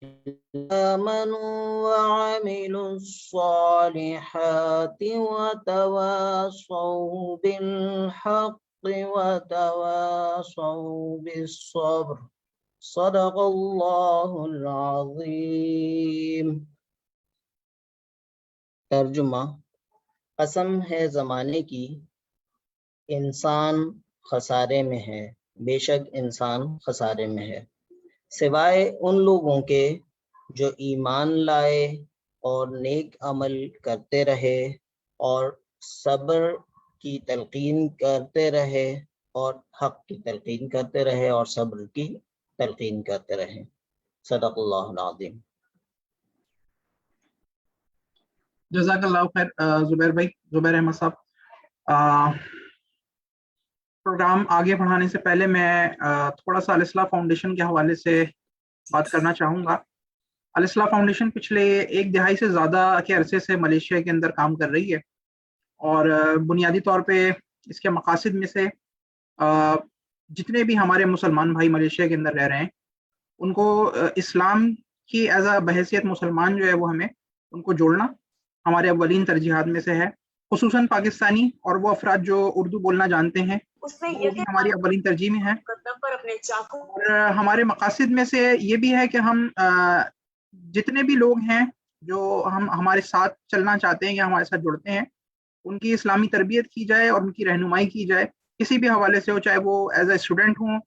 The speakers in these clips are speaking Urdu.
آمنوا وعملوا الصالحات وتواصوا بالحق وتواصوا بالصبر صدق اللہ العظیم۔ ترجمہ: قسم ہے زمانے کی، انسان خسارے میں ہے، بے شک انسان خسارے میں ہے، سوائے ان لوگوں کے جو ایمان لائے اور نیک عمل کرتے رہے اور صبر کی تلقین کرتے رہے اور حق کی تلقین کرتے رہے اور صبر کی تلقین کرتے رہے۔ صدق اللہ العظیم۔ جزاک اللہ خیر زبیر بھائی، زبیر احمد صاحب۔ پروگرام آگے بڑھانے سے پہلے میں تھوڑا سا الاصلاح فاؤنڈیشن کے حوالے سے بات کرنا چاہوں گا۔ الاصلاح فاؤنڈیشن پچھلے 1 دہائی سے زیادہ کے عرصے سے ملیشیا کے اندر کام کر رہی ہے، اور بنیادی طور پہ اس کے مقاصد میں سے جتنے بھی ہمارے مسلمان بھائی ملیشیا کے اندر رہ رہے ہیں ان کو اسلام کی ایز اے بحیثیت مسلمان جو ہے وہ ہمیں ان کو جوڑنا ہمارے اولین ترجیحات میں سے ہے، خصوصاً پاکستانی اور وہ افراد جو اردو بولنا جانتے ہیں وہ بھی ہماری اولین ترجیح میں ہے۔ اور ہمارے مقاصد میں سے یہ بھی ہے کہ ہم جتنے بھی لوگ ہیں جو ہمارے ساتھ چلنا چاہتے ہیں یا ہمارے ساتھ جڑتے ہیں ان کی اسلامی تربیت کی جائے اور ان کی رہنمائی کی جائے، کسی بھی حوالے سے ہو، چاہے وہ ایز اے اسٹوڈنٹ ہوں،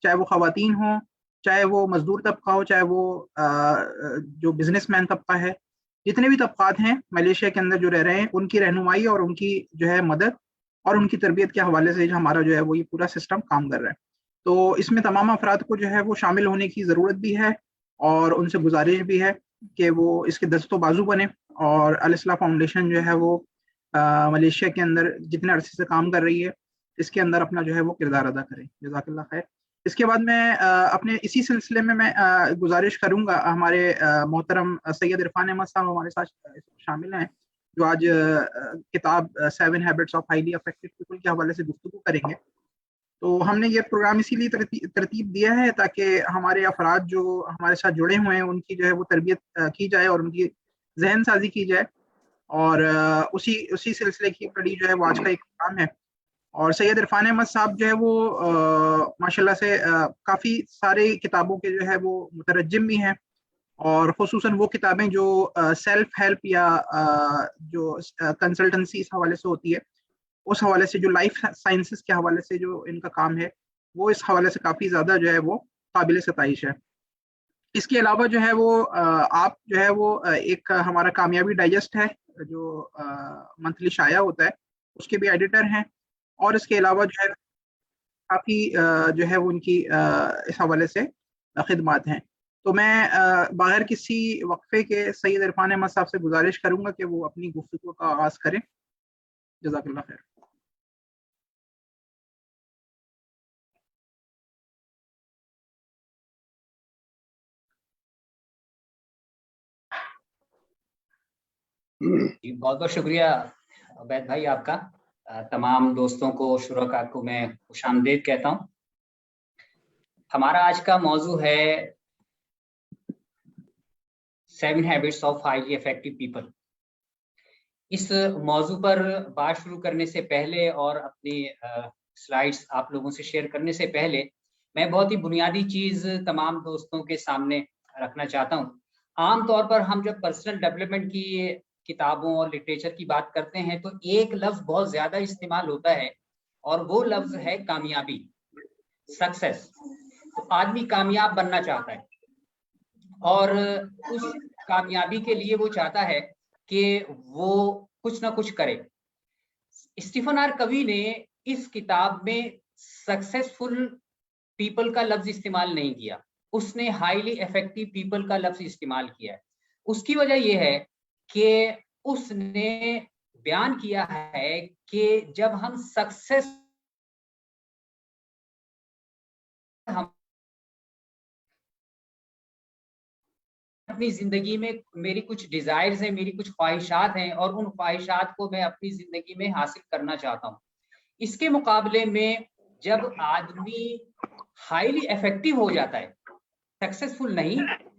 چاہے وہ خواتین ہوں، چاہے وہ مزدور طبقہ ہو، چاہے وہ جو بزنس مین طبقہ ہے، جتنے بھی طبقات ہیں ملیشیا کے اندر جو رہ رہے ہیں ان کی رہنمائی اور ان کی جو ہے مدد اور ان کی تربیت کے حوالے سے ہمارا جو ہے وہ یہ پورا سسٹم کام کر رہا ہے۔ تو اس میں تمام افراد کو جو ہے وہ شامل ہونے کی ضرورت بھی ہے اور ان سے گزارش بھی ہے کہ وہ اس کے دست و بازو بنے اور الاصلاح فاؤنڈیشن جو ہے وہ ملیشیا کے اندر جتنے عرصے سے کام کر رہی ہے اس کے اندر اپنا جو ہے وہ کردار ادا کرے۔ جزاک اللہ خیر۔ اس کے بعد میں اپنے اسی سلسلے میں گزارش کروں گا، ہمارے محترم سید عرفان احمد صاحب ہمارے ساتھ شامل ہیں جو آج کتاب 7 habits of highly effective people کے حوالے سے گفتگو کریں گے۔ تو ہم نے یہ پروگرام اسی لیے ترتیب دیا ہے تاکہ ہمارے افراد جو ہمارے ساتھ جڑے ہوئے ہیں ان کی جو ہے وہ تربیت کی جائے اور ان کی ذہن سازی کی جائے، اور اسی سلسلے کی کڑی جو ہے وہ آج کا ایک پروگرام ہے۔ اور سید عرفان احمد صاحب جو ہے وہ ماشاءاللہ سے کافی سارے کتابوں کے جو ہے وہ مترجم بھی ہیں، اور خصوصاً وہ کتابیں جو سیلف ہیلپ یا جو کنسلٹنسی اس حوالے سے ہوتی ہے اس حوالے سے، جو لائف سائنسز کے حوالے سے جو ان کا کام ہے وہ اس حوالے سے کافی زیادہ جو ہے وہ قابل ستائش ہے۔ اس کے علاوہ جو ہے وہ آپ جو ہے وہ ایک ہمارا کامیابی ڈائجسٹ ہے جو منتھلی شائع ہوتا ہے اس کے بھی ایڈیٹر ہیں، اور اس کے علاوہ جو ہے کافی جو ہے وہ ان کی اس حوالے سے خدمات ہیں۔ تو میں بغیر کسی وقفے کے سید عرفان احمد صاحب سے گزارش کروں گا کہ وہ اپنی گفتگو کا آغاز کریں۔ جزاک اللہ خیر۔ بہت بہت شکریہ عبید بھائی آپ کا۔ تمام دوستوں کو، شرکاء کو میں خوش آمدید کہتا ہوں۔ ہمارا آج کا موضوع ہے 7 habits of highly effective people. اس موضوع پر بات شروع کرنے سے پہلے اور اپنی سلائیڈز آپ لوگوں سے شیئر کرنے سے پہلے میں بہت ہی بنیادی چیز تمام دوستوں کے سامنے رکھنا چاہتا ہوں۔ عام طور پر ہم جب پرسنل ڈیولپمنٹ کی کتابوں اور لٹریچر کی بات کرتے ہیں تو ایک لفظ بہت زیادہ استعمال ہوتا ہے اور وہ لفظ ہے کامیابی، سکسیس۔ تو آدمی کامیاب بننا چاہتا ہے اور اس کامیابی کے لیے وہ چاہتا ہے کہ وہ کچھ نہ کچھ کرے۔ اسٹیفن آر کوی نے اس کتاب میں سکسیسفل پیپل کا لفظ استعمال نہیں کیا، اس نے ہائیلی افیکٹو پیپل کا لفظ استعمال کیا ہے۔ اس کی وجہ یہ ہے کہ اس نے بیان کیا ہے کہ جب ہم سکسیس اپنی زندگی میں، میری کچھ ڈیزائرز ہیں، میری کچھ خواہشات ہیں اور ان خواہشات کو میں اپنی زندگی میں حاصل کرنا چاہتا ہوں۔ اس کے مقابلے میں جب آدمی ہائیلی افیکٹو ہو جاتا ہے، سکسیسفل نہیں،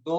2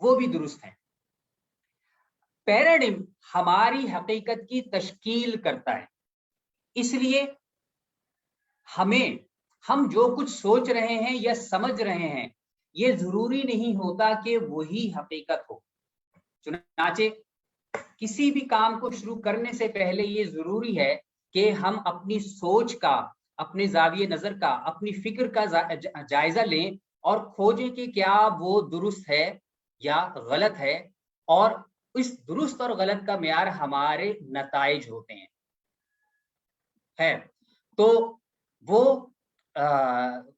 وہ بھی درست ہیں. پیراڈم ہماری حقیقت کی تشکیل کرتا ہے، اس لیے ہم جو کچھ سوچ رہے ہیں یا سمجھ رہے ہیں یہ ضروری نہیں ہوتا کہ وہی حقیقت ہو. چنانچہ کسی بھی کام کو شروع کرنے سے پہلے یہ ضروری ہے کہ ہم اپنی سوچ کا، اپنے زاویہ نظر کا، اپنی فکر کا جائزہ لیں اور کھوجیں کہ کیا وہ درست ہے یا غلط ہے، اور اس درست اور غلط کا معیار ہمارے نتائج ہوتے ہیں. خیر، تو وہ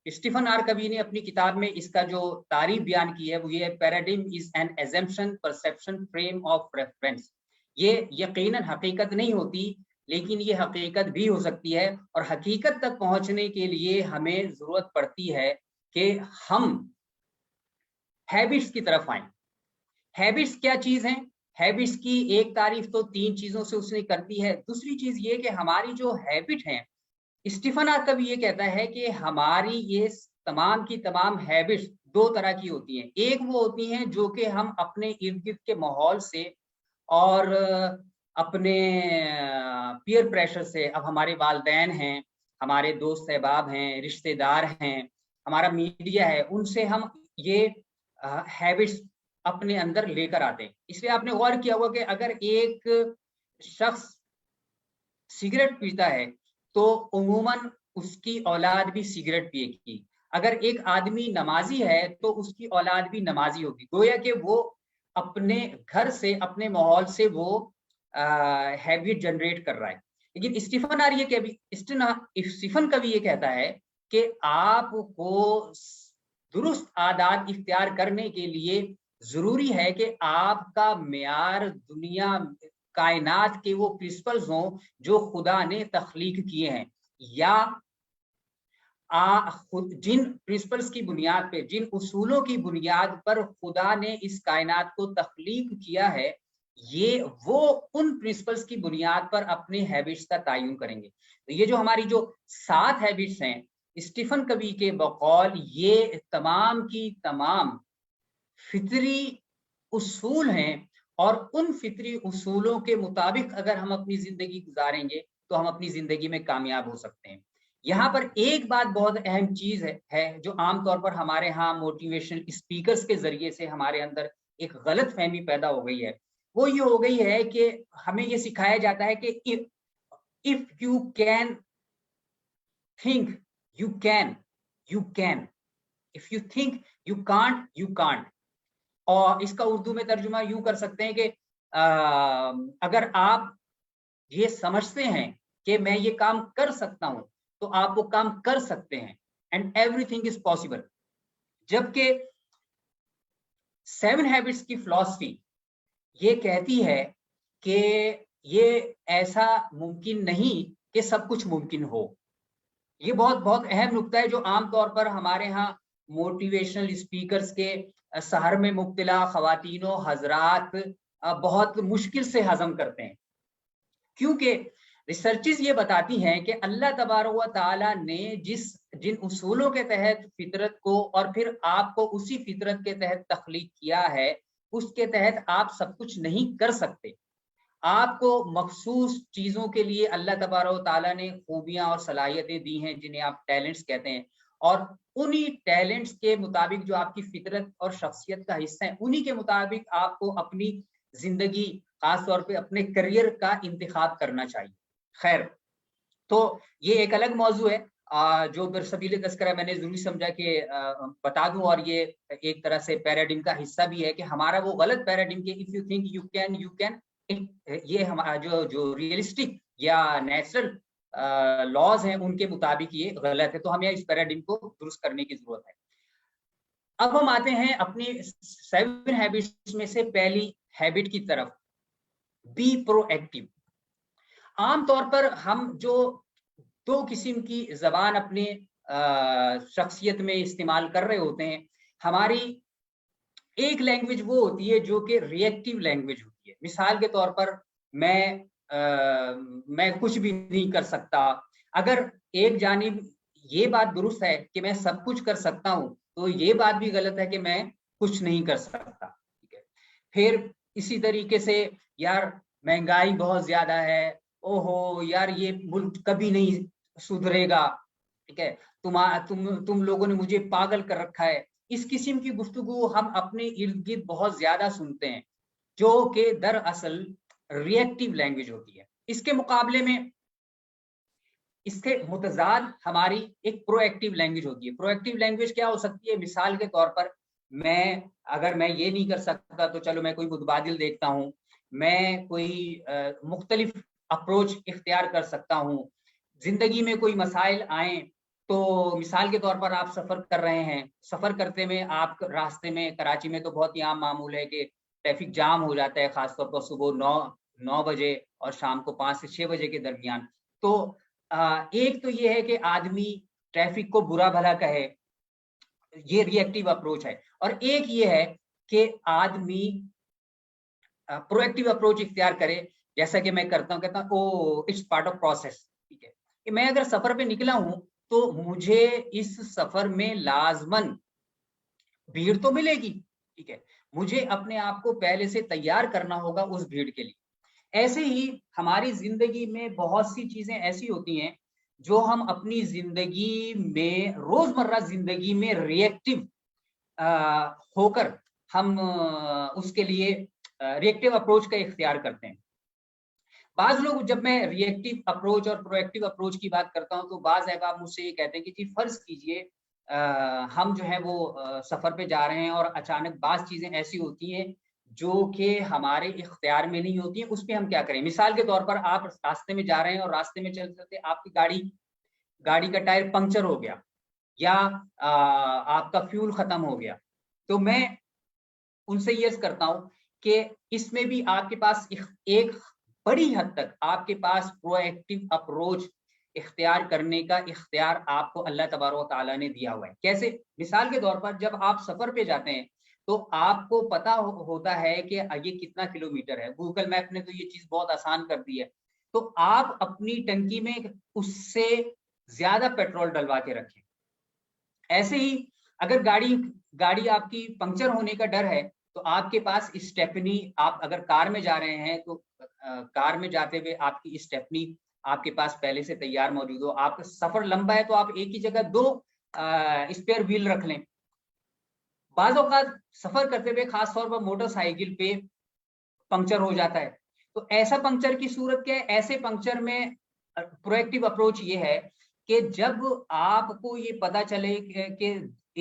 اسٹیفن آر کوی نے اپنی کتاب میں اس کا جو تعریف بیان کی ہے وہ یہ ہے: paradigm is an assumption perception frame of reference. یہ یقیناً حقیقت نہیں ہوتی، لیکن یہ حقیقت بھی ہو سکتی ہے، اور حقیقت تک پہنچنے کے لیے ہمیں ضرورت پڑتی ہے کہ ہم ہیبٹس کی طرف آئیں. ہیبٹس کیا چیز ہیں؟ ہیبٹس کی ایک تعریف تو 3 چیزوں سے اس نے کرتی ہے. دوسری چیز یہ کہ ہماری جو ہیبٹ ہیں، اسٹیفن آر کوی یہ کہتا ہے کہ ہماری یہ تمام کی تمام ہیبٹس 2 طرح کی ہوتی ہیں. ایک وہ ہوتی ہیں جو کہ ہم اپنے ارد گرد کے ماحول سے اور اپنے پیئر پریشر سے، اب ہمارے والدین ہیں، ہمارے دوست احباب ہیں، رشتہ دار ہیں، ہمارا میڈیا ہے، ان سے ہم یہ ہیبٹس اپنے اندر لے کر آتے ہیں. اس لیے آپ نے غور کیا ہوا کہ اگر ایک شخص سگریٹ پیتا ہے تو عموماً اس کی اولاد بھی سگریٹ پیے گی. اگر ایک آدمی نمازی ہے تو اس کی اولاد بھی نمازی ہوگی. گویا کہ وہ اپنے گھر سے، اپنے ماحول سے وہ ہیبٹ جنریٹ کر رہا ہے. لیکن اسٹیفن کوی یہ کہتا ہے کہ آپ کو درست عادات اختیار کرنے کے لیے ضروری ہے کہ آپ کا معیار دنیا کائنات کے وہ پرنسپلز ہوں جو خدا نے تخلیق کیے ہیں، یا جن پرنسپلز کی بنیاد پہ، جن اصولوں کی بنیاد پر خدا نے اس کائنات کو تخلیق کیا ہے، یہ وہ ان پرنسپلز کی بنیاد پر اپنے ہیبٹس کا تعین کریں گے. یہ جو ہماری جو 7 ہیبٹس ہیں، اسٹیفن کوی کے بقول یہ تمام کی تمام فطری اصول ہیں، اور ان فطری اصولوں کے مطابق اگر ہم اپنی زندگی گزاریں گے تو ہم اپنی زندگی میں کامیاب ہو سکتے ہیں. یہاں پر ایک بات بہت اہم چیز ہے جو عام طور پر ہمارے ہاں موٹیویشنل اسپیکرز کے ذریعے سے ہمارے اندر ایک غلط فہمی پیدا ہو گئی ہے. وہ یہ ہو گئی ہے کہ ہمیں یہ سکھایا جاتا ہے کہ if you can think, you can. If you think you can't, you can't. اور اس کا اردو میں ترجمہ یوں کر سکتے ہیں کہ اگر آپ یہ سمجھتے ہیں کہ میں یہ کام کر سکتا ہوں تو آپ وہ کام کر سکتے ہیں. And every thing is possible. جبکہ 7 ہیبٹس کی فلسفی یہ کہتی ہے کہ یہ ایسا ممکن نہیں کہ سب کچھ ممکن ہو. یہ بہت اہم نقطہ ہے جو عام طور پر ہمارے ہاں موٹیویشنل اسپیکرز کے سحر میں مبتلا خواتین و حضرات بہت مشکل سے ہضم کرتے ہیں، کیونکہ ریسرچز یہ بتاتی ہیں کہ اللہ تبارک و تعالیٰ نے جن اصولوں کے تحت فطرت کو اور پھر آپ کو اسی فطرت کے تحت تخلیق کیا ہے، اس کے تحت آپ سب کچھ نہیں کر سکتے. آپ کو مخصوص چیزوں کے لیے اللہ تبارک و تعالیٰ نے خوبیاں اور صلاحیتیں دی ہیں جنہیں آپ ٹیلنٹس کہتے ہیں، اور انہی ٹیلنٹس کے مطابق جو آپ کی فطرت اور شخصیت کا حصہ ہیں، انہی کے مطابق آپ کو اپنی زندگی، خاص طور پہ اپنے کریئر کا انتخاب کرنا چاہیے. خیر، تو یہ ایک الگ موضوع ہے جو برسبیل تذکرہ میں نے ضروری سمجھا کہ بتا دوں، اور یہ ایک طرح سے پیراڈم کا حصہ بھی ہے کہ ہمارا وہ غلط پیراڈم کہ if you think you can, you can، یہ ہمارا جو ریئلسٹک یا نیچرل لاز ہیں ان کے مطابق یہ غلط ہے. تو ہمیں اس پیراڈم کو درست کرنے کی ضرورت ہے. اب ہم آتے ہیں اپنی 7 ہیبٹس میں سے پہلی ہیبٹ کی طرف، بی پرو ایکٹیو. عام طور پر ہم جو 2 قسم کی زبان اپنے شخصیت میں استعمال کر رہے ہوتے ہیں، ہماری ایک لینگویج وہ ہوتی ہے جو کہ ری ایکٹیو لینگویج ہوتی ہے. مثال کے طور پر میں کچھ بھی نہیں کر سکتا. اگر ایک جانب یہ بات درست ہے کہ میں سب کچھ کر سکتا ہوں تو یہ بات بھی غلط ہے کہ میں کچھ نہیں کر سکتا. ٹھیک ہے، پھر اسی طریقے سے یار مہنگائی بہت زیادہ ہے، اوہو یار یہ ملک کبھی نہیں سدھرے گا، ٹھیک ہے، تم لوگوں نے مجھے پاگل کر رکھا ہے. اس قسم کی گفتگو ہم اپنے ارد گرد بہت زیادہ سنتے ہیں، جو کہ دراصل ریئیکٹیو لینگویج ہوتی ہے. اس کے مقابلے میں اس کے متضاد ہماری ایک پرو ایکٹیو لینگویج ہوتی ہے. پرو ایکٹیو لینگویج کیا ہو سکتی ہے؟ مثال کے طور پر اگر میں یہ نہیں کر سکتا تو چلو میں کوئی متبادل دیکھتا ہوں، میں کوئی مختلف اپروچ اختیار کر سکتا ہوں. زندگی میں کوئی مسائل آئیں تو مثال کے طور پر آپ سفر کر رہے ہیں، سفر کرتے میں آپ راستے میں، کراچی میں تو بہت ہی عام معمول ہے کہ ٹریفک جام ہو جاتا ہے، خاص طور پر صبح 9 بجے اور شام کو 5 سے 6 بجے کے درمیان. تو ایک تو یہ ہے کہ آدمی ٹریفک کو برا بھلا کہے، یہ ری ایکٹیو اپروچ ہے، اور ایک یہ ہے کہ آدمی پرو ایکٹیو اپروچ اختیار کرے، جیسا کہ میں کرتا ہوں، کہتا ہوں او اٹس پارٹ آف پروسیس. ٹھیک ہے، کہ میں اگر سفر پہ نکلا ہوں تو مجھے اس سفر میں لازماً بھیڑ تو ملے گی، ٹھیک ہے، مجھے اپنے آپ کو پہلے سے تیار کرنا ہوگا اس بھیڑ کے لیے. ایسے ہی ہماری زندگی میں بہت سی چیزیں ایسی ہوتی ہیں جو ہم اپنی زندگی میں، روزمرہ زندگی میں ری ایکٹیو ہو کر ہم اس کے لیے ری ایکٹیو اپروچ کا اختیار کرتے ہیں. بعض لوگ، جب میں ری ایکٹیو اپروچ اور پرو ایکٹیو اپروچ کی بات کرتا ہوں تو بعض احباب مجھ سے یہ کہتے ہیں کہ جی فرض کیجئے ہم جو ہے وہ سفر پہ جا رہے ہیں اور اچانک بعض چیزیں ایسی ہوتی ہیں جو کہ ہمارے اختیار میں نہیں ہوتی ہیں، اس پہ ہم کیا کریں؟ مثال کے طور پر آپ راستے میں جا رہے ہیں اور راستے میں چلتے چلتے آپ کی گاڑی کا ٹائر پنکچر ہو گیا یا آپ کا فیول ختم ہو گیا. تو میں ان سے یہ کرتا ہوں کہ اس میں بھی آپ کے پاس ایک بڑی حد تک آپ کے پاس پرو ایکٹیو اپروچ اختیار کرنے کا اختیار آپ کو اللہ تبارک و تعالیٰ نے دیا ہوا ہے. کیسے؟ مثال کے طور پر جب آپ سفر پہ جاتے ہیں تو آپ کو پتا ہوتا ہے کہ یہ کتنا کلومیٹر ہے. گوگل میپ نے تو یہ چیز بہت آسان کر دی ہے. تو آپ اپنی ٹنکی میں اس سے زیادہ پیٹرول ڈلوا کے رکھیں. ایسے ہی اگر گاڑی آپ کی پنکچر ہونے کا ڈر ہے تو آپ کے پاس اسٹیپنی، آپ اگر کار میں جا رہے ہیں تو کار میں جاتے ہوئے آپ کی اسٹیپنی آپ کے پاس پہلے سے تیار موجود ہو. آپ کا سفر لمبا ہے تو آپ ایک ہی جگہ 2 اسپیئر ویل رکھ لیں. بعض اوقات سفر کرتے ہوئے خاص طور پر موٹر سائیکل پہ پنکچر ہو جاتا ہے، تو ایسا پنکچر کی صورت کیا ہے؟ ایسے پنکچر میں پرو ایکٹیو اپروچ یہ ہے کہ جب آپ کو یہ پتا چلے کہ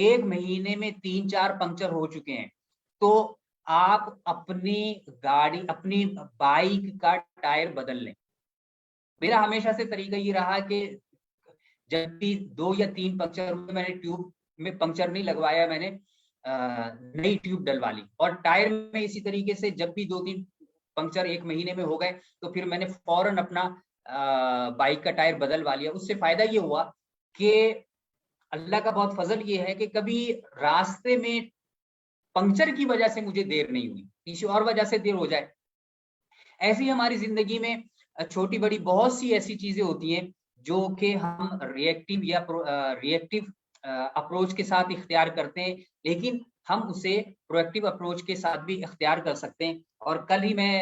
1 مہینے میں 3-4 پنکچر ہو چکے ہیں تو آپ اپنی بائک کا ٹائر بدل لیں. میرا ہمیشہ سے طریقہ یہ رہا کہ جب بھی 2 یا 3 پنکچر ہوئے، میں نے ٹیوب میں پنکچر نہیں لگوایا، میں نے نئی ٹیوب ڈلوا لی. اور ٹائر میں اسی طریقے سے جب بھی 2-3 پنکچر 1 مہینے میں ہو گئے تو پھر میں نے فوراً اپنا بائک کا ٹائر بدلوا لیا. اس سے فائدہ یہ ہوا کہ اللہ کا بہت فضل یہ ہے کہ کبھی راستے میں پنکچر کی وجہ سے مجھے دیر نہیں ہوئی، کسی اور وجہ سے دیر ہو جائے. ایسی ہماری زندگی میں چھوٹی بڑی بہت سی ایسی چیزیں ہوتی ہیں جو کہ ہم ری ایکٹیو اپروچ کے ساتھ اختیار کرتے ہیں، لیکن ہم اسے پرو ایکٹیو اپروچ کے ساتھ بھی اختیار کر سکتے ہیں. اور کل ہی میں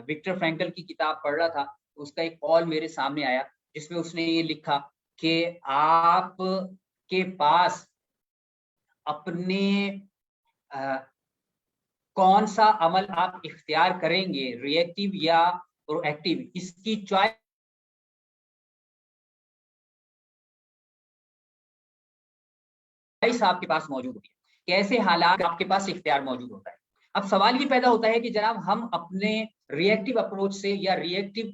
وکٹر فرینکل کی کتاب پڑھ رہا تھا، اس کا ایک قول میرے سامنے آیا جس میں اس نے یہ لکھا کہ آپ کے پاس اپنے کون سا عمل آپ اختیار کریں گے، ری ایکٹیو یا پرو ایکٹیو، اس کی چوائس آپ کے پاس موجود ہوتی ہے. کیسے حالات آپ کے پاس اختیار موجود ہوتا ہے. اب سوال یہ پیدا ہوتا ہے کہ جناب ہم اپنے ری ایکٹیو اپروچ سے یا ری ایکٹیو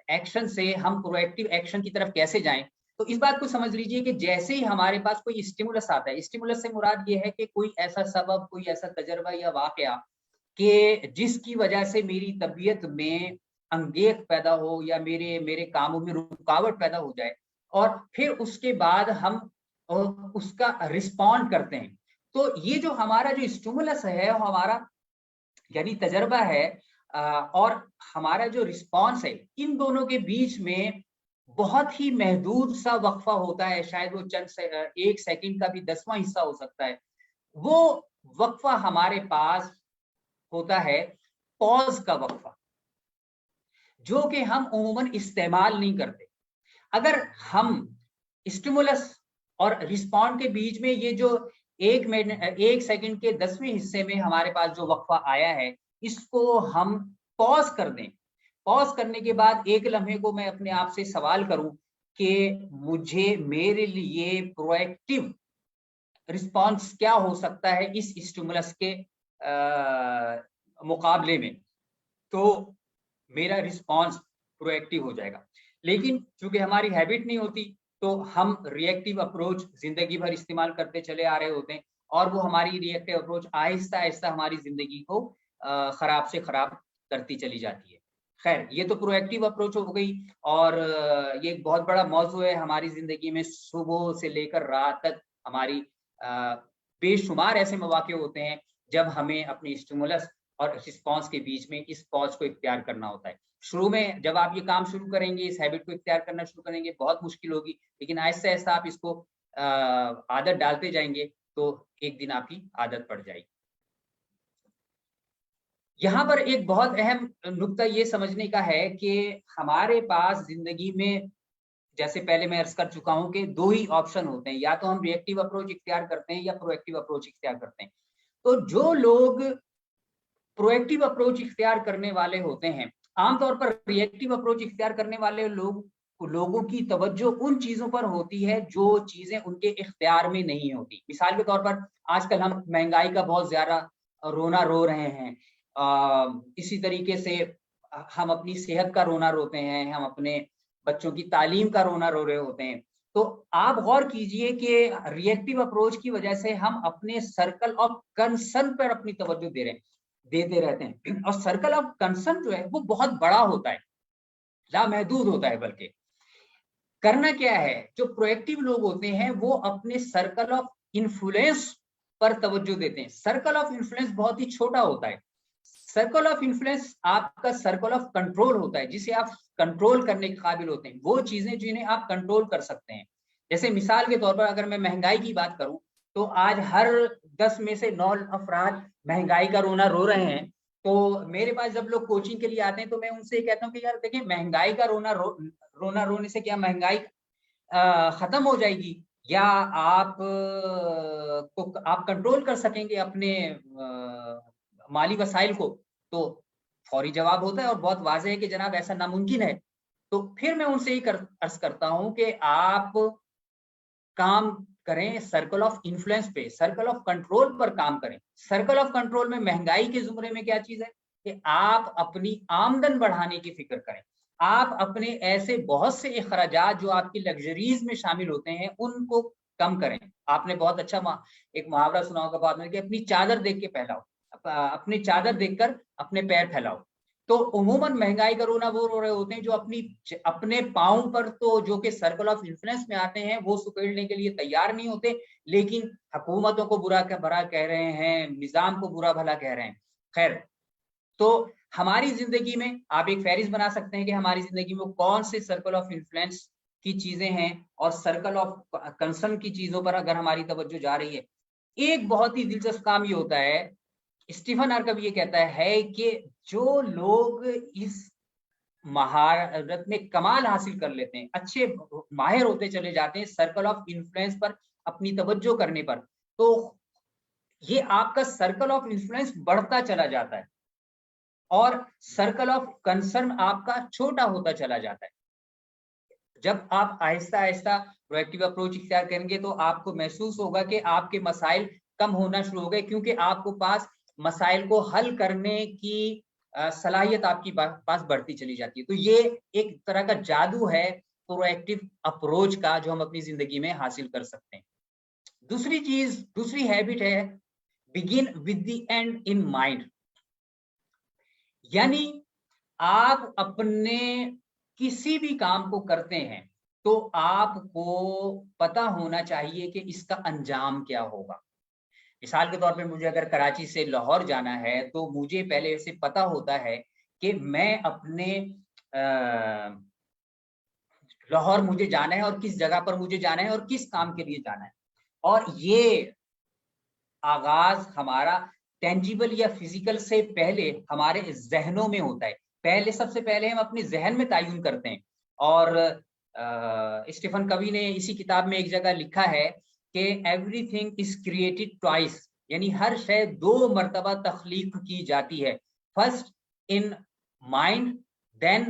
ایکشن سے ہم پرو ایکٹیو ایکشن کی طرف کیسے جائیں. تو اس بات کو سمجھ لیجئے کہ جیسے ہی ہمارے پاس کوئی اسٹیمولس آتا ہے، اسٹیمولس سے مراد یہ ہے کہ کوئی ایسا سبب، کوئی ایسا تجربہ یا واقعہ کہ جس کی وجہ سے میری طبیعت میں انگیخت پیدا ہو یا میرے کاموں میں رکاوٹ پیدا ہو جائے، اور پھر اس کے بعد ہم اس کا رسپونڈ کرتے ہیں. تو یہ جو ہمارا جو اسٹیمولس ہے، ہمارا یعنی تجربہ ہے، اور ہمارا جو رسپانس ہے، ان دونوں کے بیچ میں بہت ہی محدود سا وقفہ ہوتا ہے. شاید وہ 1 سیکنڈ کا بھی 10واں حصہ ہو سکتا ہے. وہ وقفہ ہمارے پاس ہوتا ہے پوز کا وقفہ, جو کہ ہم عموماً استعمال نہیں کرتے. اگر ہم اسٹیمولس اور رسپونڈ کے بیچ میں یہ جو 1 سیکنڈ کے 10ویں حصے میں ہمارے پاس جو وقفہ آیا ہے, اس کو ہم پوز کر دیں. پوز کرنے کے بعد 1 لمحے کو میں اپنے آپ سے سوال کروں کہ مجھے میرے لیے پرو ایکٹیو رسپانس کیا ہو سکتا ہے اس اسٹیمولس کے مقابلے میں, تو میرا رسپانس پرو ایکٹیو ہو جائے گا. لیکن چونکہ ہماری ہیبٹ نہیں ہوتی تو ہم ری ایکٹیو اپروچ زندگی بھر استعمال کرتے چلے آ رہے ہوتے ہیں, اور وہ ہماری ری ایکٹیو اپروچ آہستہ آہستہ ہماری زندگی کو خراب سے خراب کرتی چلی جاتی ہے. خیر, یہ تو پرو ایکٹیو اپروچ ہو گئی, اور یہ ایک بہت بڑا موضوع ہے ہماری زندگی میں. صبح سے لے کر رات تک ہماری بے شمار ایسے مواقع ہوتے ہیں جب ہمیں اپنی اسٹیمولس اور رسپانس کے بیچ میں اس پوز کو اختیار کرنا ہوتا ہے. شروع میں جب آپ یہ کام شروع کریں گے, اس ہیبٹ کو اختیار کرنا شروع کریں گے, بہت مشکل ہوگی, لیکن آہستہ آہستہ آپ اس کو عادت ڈالتے جائیں گے تو ایک دن آپ کی عادت پڑ جائے گی. یہاں پر ایک بہت اہم نقطہ یہ سمجھنے کا ہے کہ ہمارے پاس زندگی میں, جیسے پہلے میں عرض کر چکا ہوں کہ 2 ہی آپشن ہوتے ہیں, یا تو ہم ری ایکٹیو اپروچ اختیار کرتے ہیں یا پرو ایکٹیو اپروچ اختیار کرتے ہیں. تو جو لوگ پرو ایکٹیو اپروچ اختیار کرنے والے ہوتے ہیں, عام طور پر ری ایکٹیو اپروچ اختیار کرنے والے لوگوں کی توجہ ان چیزوں پر ہوتی ہے جو چیزیں ان کے اختیار میں نہیں ہوتی. مثال کے طور پر آج کل ہم مہنگائی کا بہت زیادہ رونا رو رہے ہیں, اسی طریقے سے ہم اپنی صحت کا رونا روتے ہیں, ہم اپنے بچوں کی تعلیم کا رونا رو رہے ہوتے ہیں. تو آپ غور کیجئے کہ ری ایکٹیو اپروچ کی وجہ سے ہم اپنے سرکل آف کنسرن پر اپنی توجہ دیتے رہتے ہیں, اور سرکل آف کنسرن جو ہے وہ بہت بڑا ہوتا ہے, لامحدود ہوتا ہے. بلکہ کرنا کیا ہے, جو پرو ایکٹیو لوگ ہوتے ہیں وہ اپنے سرکل آف انفلوئنس پر توجہ دیتے ہیں. سرکل آف انفلوئنس بہت ہی چھوٹا ہوتا ہے. سرکل آف انفلوئنس آپ کا سرکل آف کنٹرول ہوتا ہے, جسے آپ کنٹرول کرنے کے قابل ہوتے ہیں, وہ چیزیں جنہیں آپ کنٹرول کر سکتے ہیں. جیسے مثال کے طور پر اگر میں مہنگائی کی بات کروں تو آج ہر 10 میں سے 9 افراد مہنگائی کا رونا رو رہے ہیں. تو میرے پاس جب لوگ کوچنگ کے لیے آتے ہیں تو میں ان سے یہ کہتا ہوں کہ یار دیکھیں, مہنگائی کا رونا رونے سے کیا مہنگائی ختم ہو جائے گی, یا آپ کنٹرول کر سکیں گے اپنے مالی وسائل کو؟ تو فوری جواب ہوتا ہے اور بہت واضح ہے کہ جناب ایسا ناممکن ہے. تو پھر میں ان سے یہ عرض کرتا ہوں کہ آپ کام کریں سرکل آف انفلوئنس پہ, سرکل آف کنٹرول پر کام کریں. سرکل آف کنٹرول میں مہنگائی کے زمرے میں کیا چیز ہے کہ آپ اپنی آمدن بڑھانے کی فکر کریں. آپ اپنے ایسے بہت سے اخراجات جو آپ کی لگژریز میں شامل ہوتے ہیں ان کو کم کریں. آپ نے بہت اچھا ایک محاورہ سنا ہوگا بعد میں کہ اپنی چادر دیکھ کے پھیلاؤ, اپنی چادر دیکھ کر اپنے پیر پھیلاؤ. تو عموماً مہنگائی کا رونا وہ رو رہے ہوتے ہیں جو اپنے پاؤں پر تو جو کہ سرکل آف انفلوئنس میں آتے ہیں وہ سکیڑنے کے لیے تیار نہیں ہوتے, لیکن حکومتوں کو برا کہہ رہے ہیں, نظام کو برا بھلا کہہ رہے ہیں. خیر, تو ہماری زندگی میں آپ ایک فہرست بنا سکتے ہیں کہ ہماری زندگی میں کون سے سرکل آف انفلوئنس کی چیزیں ہیں اور سرکل آف کنسرن کی چیزوں پر اگر ہماری توجہ جا رہی ہے. ایک بہت ہی دلچسپ کام یہ ہوتا ہے, اسٹیفن آرکب یہ کہتا ہے کہ جو لوگ اس مہارت میں کمال حاصل کر لیتے ہیں, اچھے ماہر ہوتے چلے جاتے ہیں سرکل آف انفلوئنس پر اپنی توجہ کرنے پر, تو یہ آپ کا سرکل آف انفلوئنس بڑھتا چلا جاتا ہے اور سرکل آف کنسرن آپ کا چھوٹا ہوتا چلا جاتا ہے. جب آپ آہستہ آہستہ پرو ایکٹیو اپروچ اختیار کریں گے تو آپ کو محسوس ہوگا کہ آپ کے مسائل کم ہونا شروع ہو گئے, کیونکہ آپ کو پاس مسائل کو حل کرنے کی صلاحیت آپ کی پاس بڑھتی چلی جاتی ہے. تو یہ ایک طرح کا جادو ہے پرو ایکٹیو اپروچ کا جو ہم اپنی زندگی میں حاصل کر سکتے ہیں. دوسری ہیبٹ ہے begin with the end in mind. یعنی آپ اپنے کسی بھی کام کو کرتے ہیں تو آپ کو پتا ہونا چاہیے کہ اس کا انجام کیا ہوگا. مثال کے طور پہ مجھے اگر کراچی سے لاہور جانا ہے تو مجھے پہلے سے پتا ہوتا ہے کہ میں اپنے لاہور مجھے جانا ہے اور کس جگہ پر مجھے جانا ہے اور کس کام کے لیے جانا ہے. اور یہ آغاز ہمارا ٹینجیبل یا فزیکل سے پہلے ہمارے ذہنوں میں ہوتا ہے. پہلے سب سے پہلے ہم اپنے ذہن میں تعین کرتے ہیں. اور اسٹیفن کوی نے اسی کتاب میں ایک جگہ لکھا ہے کہ everything is created twice, یعنی ہر شے 2 مرتبہ تخلیق کی جاتی ہے. First in mind then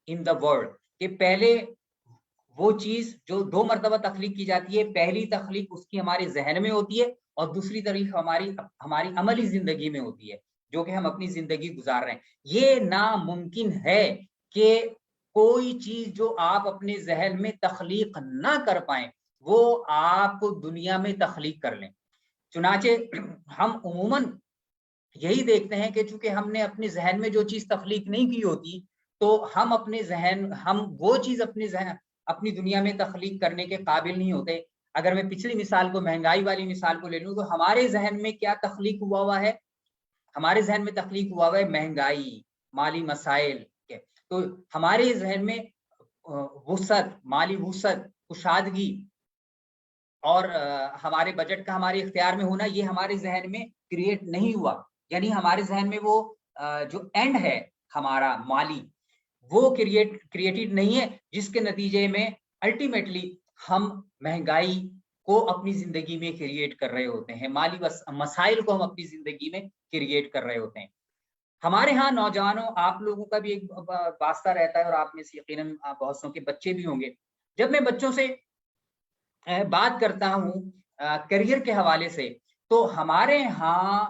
in the world, کہ پہلے وہ چیز جو 2 مرتبہ تخلیق کی جاتی ہے، پہلی تخلیق اس کی ہمارے ذہن میں ہوتی ہے اور دوسری طریق ہماری عملی زندگی میں ہوتی ہے جو کہ ہم اپنی زندگی گزار رہے ہیں. یہ ناممکن ہے کہ کوئی چیز جو آپ اپنے ذہن میں تخلیق نہ کر پائیں وہ آپ دنیا میں تخلیق کر لیں. چنانچہ ہم عموماً یہی دیکھتے ہیں کہ چونکہ ہم نے اپنے ذہن میں جو چیز تخلیق نہیں کی ہوتی تو ہم وہ چیز اپنی دنیا میں تخلیق کرنے کے قابل نہیں ہوتے. اگر میں پچھلی مثال کو، مہنگائی والی مثال کو لے لوں، تو ہمارے ذہن میں کیا تخلیق ہوا ہے؟ ہمارے ذہن میں تخلیق ہوا ہے مہنگائی، مالی مسائل کے. تو ہمارے ذہن میں وسعت، مالی وسعت، کشادگی اور ہمارے بجٹ کا ہمارے اختیار میں ہونا، یہ ہمارے ذہن میں کریٹ نہیں ہوا. یعنی ہمارے ذہن میں وہ جو اینڈ ہے ہمارا مالی، وہ کریٹڈ نہیں ہے، جس کے نتیجے میں الٹیمیٹلی ہم مہنگائی کو اپنی زندگی میں کریٹ کر رہے ہوتے ہیں، مالی مسائل کو ہم اپنی زندگی میں کریٹ کر رہے ہوتے ہیں. ہمارے ہاں نوجوانوں، آپ لوگوں کا بھی ایک واسطہ رہتا ہے اور آپ میں سے یقیناً بہت سو کے بچے بھی ہوں گے. جب میں بچوں سے بات کرتا ہوں کریئر کے حوالے سے، تو ہمارے ہاں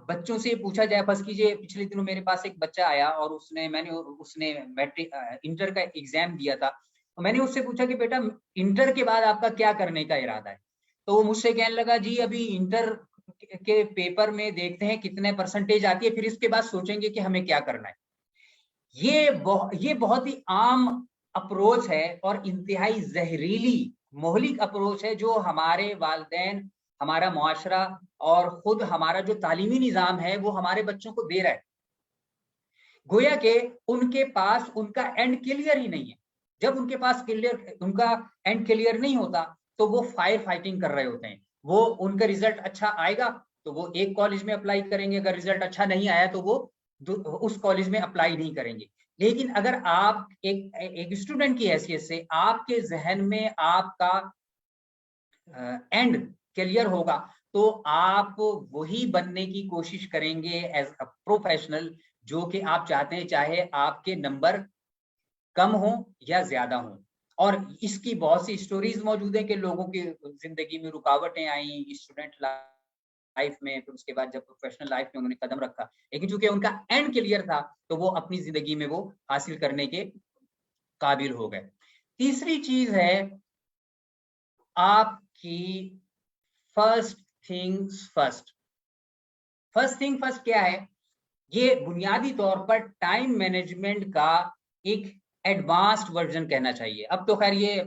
بچوں سے پوچھا جائے، فرض کیجئے پچھلے دنوں میرے پاس ایک بچہ آیا اور اس نے میٹرک انٹر کا ایگزام دیا تھا. میں نے اس سے پوچھا کہ بیٹا انٹر کے بعد آپ کا کیا کرنے کا ارادہ ہے؟ تو وہ مجھ سے کہنے لگا جی ابھی انٹر کے پیپر میں دیکھتے ہیں کتنے پرسنٹیج آتی ہے، پھر اس کے بعد سوچیں گے کہ ہمیں کیا کرنا ہے. یہ بہت ہی عام اپروچ ہے اور انتہائی زہریلی مہلک اپروچ ہے جو ہمارے والدین، ہمارا معاشرہ اور خود ہمارا جو تعلیمی نظام ہے وہ ہمارے بچوں کو دے رہا ہے. گویا کہ ان کے پاس ان کا اینڈ کلیئر ہی نہیں ہے. جب ان کے پاس ان کا اینڈ کلیئر نہیں ہوتا تو وہ فائر فائٹنگ کر رہے ہوتے ہیں. وہ ان کا ریزلٹ اچھا آئے گا تو وہ ایک کالج میں اپلائی کریں گے، اگر ریزلٹ اچھا نہیں آیا تو وہ اس کالج میں اپلائی نہیں کریں گے. لیکن اگر آپ ایک اسٹوڈنٹ کی حیثیت سے آپ کے ذہن میں آپ کا اینڈ کلیئر ہوگا تو آپ وہی بننے کی کوشش کریں گے ایز اے پروفیشنل جو کہ آپ چاہتے ہیں، چاہے آپ کے نمبر کم ہوں یا زیادہ ہوں. اور اس کی بہت سی اسٹوریز موجود ہیں کہ لوگوں کی زندگی میں رکاوٹیں آئیں اسٹوڈنٹ لائف میں، پھر اس کے بعد جب پروفیشنل لائف میں انہوں نے قدم رکھا، لیکن چونکہ ان کا اینڈ کلیئر تھا تو وہ اپنی زندگی میں وہ حاصل کرنے کے قابل ہو گئے. تیسری چیز ہے آپ کی first things first. First thing first کیا ہے؟ یہ بنیادی طور پر ٹائم مینجمنٹ کا ایک ایڈوانسڈ ورژن کہنا چاہیے. اب تو خیر یہ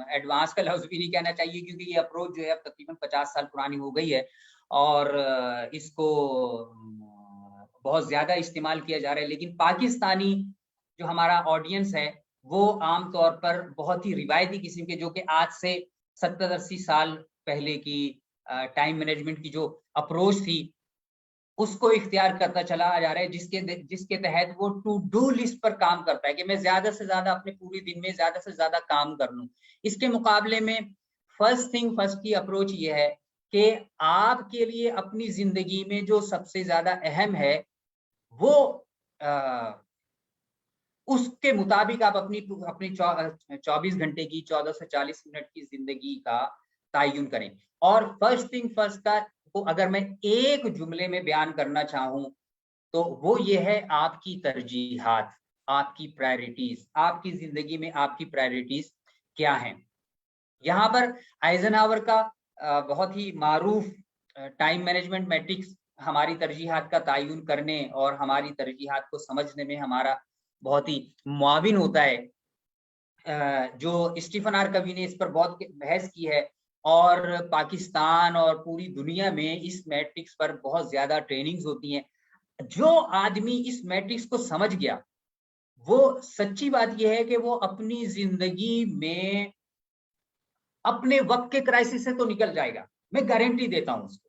ایڈوانس کا لفظ بھی نہیں کہنا چاہیے کیونکہ یہ اپروچ جو ہے اب تقریباً 50 سال پرانی ہو گئی ہے اور اس کو بہت زیادہ استعمال کیا جا رہا ہے. لیکن پاکستانی جو ہمارا آڈینس ہے وہ عام طور پر بہت ہی روایتی قسم کے، جو کہ آج سے 70-80 سال پہلے کی ٹائم مینجمنٹ کی جو اپروچ تھی اس کو اختیار کرتا چلا جا رہا ہے، جس کے تحت وہ ٹو ڈو لسٹ پر کام کرتا ہے کہ میں زیادہ سے زیادہ اپنے پورے دن میں زیادہ سے زیادہ کام کر لوں. اس کے مقابلے میں فرسٹ تھنگ فرسٹ کی اپروچ یہ ہے کہ آپ کے لیے اپنی زندگی میں جو سب سے زیادہ اہم ہے وہ اس کے مطابق آپ اپنی 24 گھنٹے کی 14 سے 40 منٹ کی زندگی کا تعین کریں. اور فرسٹ تھنگ فرسٹ کا کو اگر میں ایک جملے میں بیان کرنا چاہوں تو وہ یہ ہے آپ کی ترجیحات، آپ کی پرائرٹیز، آپ کی زندگی میں آپ کی پرائرٹیز کیا ہیں. یہاں پر آئزن ہاور کا بہت ہی معروف ٹائم مینجمنٹ میٹرکس ہماری ترجیحات کا تعین کرنے اور ہماری ترجیحات کو سمجھنے میں ہمارا بہت ہی معاون ہوتا ہے. جو اسٹیفن آر کوی نے اس پر بہت بحث کی ہے اور پاکستان اور پوری دنیا میں اس میٹرکس پر بہت زیادہ ٹریننگز ہوتی ہیں. جو آدمی اس میٹرکس کو سمجھ گیا وہ سچی بات یہ ہے کہ وہ اپنی زندگی میں اپنے وقت کے کرائسس سے تو نکل جائے گا، میں گارنٹی دیتا ہوں اس کو.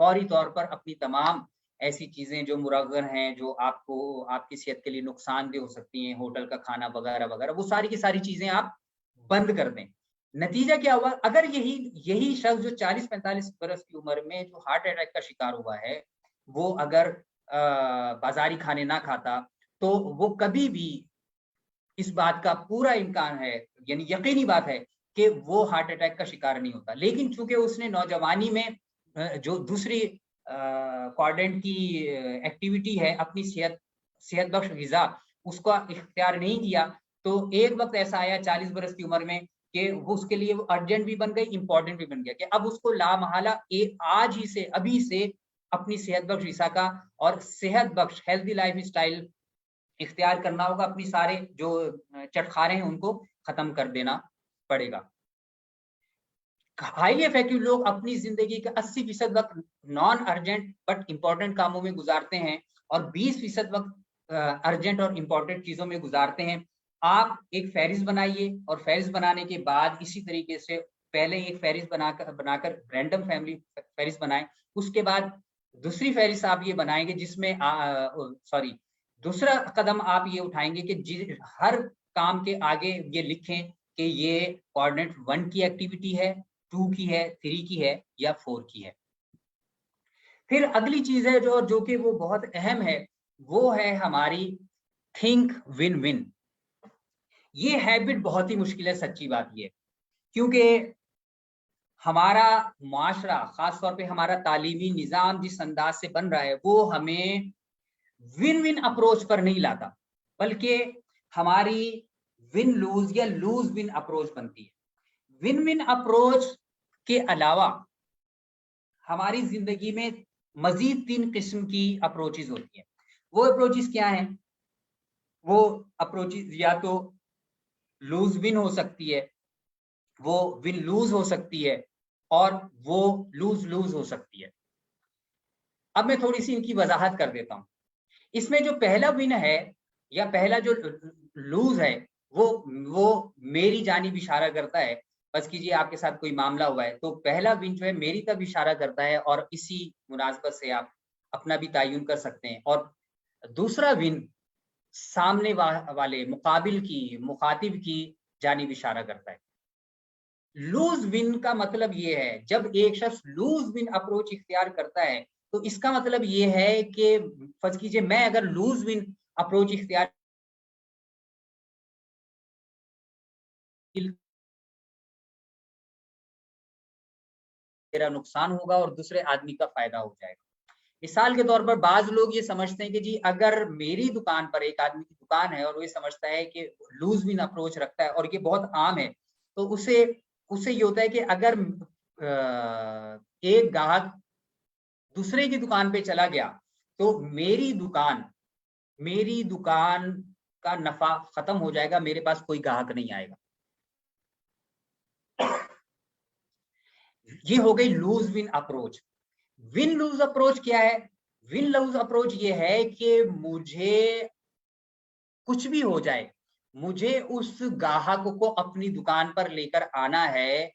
فوری طور پر اپنی تمام ایسی چیزیں جو مرغن ہیں، جو آپ کو آپ کی صحت کے لیے نقصان دہ ہو سکتی ہیں، ہوٹل کا کھانا وغیرہ وغیرہ، وہ ساری کی ساری چیزیں آپ بند کر دیں. نتیجہ کیا ہوا؟ اگر یہی شخص جو 40-45 برس کی عمر میں جو ہارٹ اٹیک کا شکار ہوا ہے، وہ اگر بازاری کھانے نہ کھاتا تو وہ کبھی بھی، اس بات کا پورا امکان ہے، یعنی یقینی بات ہے کہ وہ ہارٹ اٹیک کا شکار نہیں ہوتا. لیکن چونکہ اس نے نوجوانی میں جو دوسری کوارڈنٹ کی ایکٹیویٹی ہے، اپنی صحت بخش غذا، اس کا اختیار نہیں کیا، تو ایک وقت ایسا آیا 40 برس کی عمر میں کہ وہ اس کے لیے ارجنٹ بھی بن گئی، امپورٹنٹ بھی بن گیا، کہ اب اس کو لامحالہ آج ہی سے، ابھی سے اپنی صحت بخش غذا کا اور صحت بخش ہیلتھی لائف اسٹائل اختیار کرنا ہوگا. اپنی سارے جو چٹخارے ہیں ان کو ختم کر دینا پڑے گا. ہائیلی افیکٹو لوگ اپنی زندگی کا 80% وقت نان ارجنٹ بٹ امپورٹنٹ کاموں میں گزارتے ہیں اور 20% وقت ارجنٹ اور امپورٹنٹ چیزوں میں گزارتے ہیں. آپ ایک فہرست بنائیے اور فہرست بنانے کے بعد اسی طریقے سے پہلے ایک فہرست بنا کر رینڈم فیملی فہرست بنائیں. اس کے بعد دوسری فہرست آپ یہ بنائیں گے جس میں دوسرا قدم آپ یہ اٹھائیں گے کہ ہر کام کے آگے یہ لکھیں کہ یہ کوآرڈینیٹ 1 کی ایکٹیویٹی ہے، 2 کی ہے، 3 کی ہے یا 4 کی ہے. پھر اگلی چیز ہے جو کہ وہ بہت اہم ہے، وہ ہے ہماری تھنک ون ون. یہ ہیبٹ بہت ہی مشکل ہے، سچی بات یہ، کیونکہ ہمارا معاشرہ، خاص طور پہ ہمارا تعلیمی نظام جس انداز سے بن رہا ہے، وہ ہمیں ون ون اپروچ پر نہیں لاتا، بلکہ ہماری ون لوز یا لوز ون اپروچ بنتی ہے. ون ون اپروچ کے علاوہ ہماری زندگی میں مزید 3 قسم کی اپروچز ہوتی ہیں. وہ اپروچز کیا ہیں؟ وہ اپروچز یا تو لوز ون ہو سکتی ہے، وہ ون لوز ہو سکتی ہے، اور وہ لوز لوز ہو سکتی ہے. اب میں تھوڑی سی ان کی وضاحت کر دیتا ہوں. اس میں جو پہلا ون ہے یا پہلا جو لوز ہے وہ میری جانب اشارہ کرتا ہے. بس کیجیے آپ کے ساتھ کوئی معاملہ ہوا ہے تو پہلا ون جو ہے میری طرف اشارہ کرتا ہے، اور اسی مناسبت سے آپ اپنا بھی تعین کر سکتے ہیں. اور دوسرا ون سامنے والے مخاطب کی جانب اشارہ کرتا ہے. لوز ون کا مطلب یہ ہے، جب ایک شخص لوز ون اپروچ اختیار کرتا ہے تو اس کا مطلب یہ ہے کہ فرض کیجئے میں اگر لوز ون اپروچ اختیار میرا نقصان ہوگا اور دوسرے آدمی کا فائدہ ہو جائے گا. مثال کے طور پر بعض لوگ یہ سمجھتے ہیں کہ جی اگر میری دکان پر ایک آدمی کی دکان ہے اور وہ یہ سمجھتا ہے کہ لوز ون اپروچ رکھتا ہے، اور یہ بہت عام ہے، تو اسے یہ ہوتا ہے کہ اگر ایک گاہک دوسرے کی دکان پہ چلا گیا تو میری دکان کا نفع ختم ہو جائے گا، میرے پاس کوئی گاہک نہیں آئے گا. یہ ہو گئی lose win approach. Win lose approach کیا ہے؟ ون لوز اپروچ یہ ہے کہ مجھے کچھ بھی ہو جائے، مجھے اس گاہک کو اپنی دکان پر لے کر آنا ہے،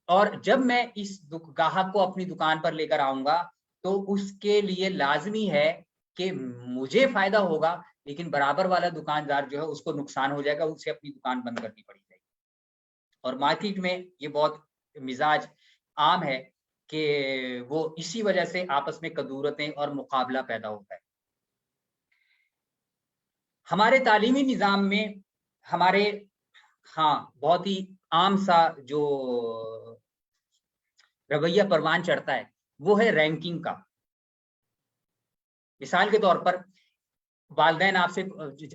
اور جب میں اس گاہک کو اپنی دکان پر لے کر آؤں گا تو اس کے لیے لازمی ہے کہ مجھے فائدہ ہوگا، لیکن برابر والا دکاندار جو ہے اس کو نقصان ہو جائے گا، اسے اپنی دکان بند کرنی پڑے گی. اور مارکیٹ میں یہ بہت مزاج عام ہے کہ وہ اسی وجہ سے آپس میں کدورتیں اور مقابلہ پیدا ہوتا ہے. ہمارے تعلیمی نظام میں بہت ہی عام سا جو رویہ پروان چڑھتا ہے وہ ہے رینکنگ کا. مثال کے طور پر والدین آپ سے،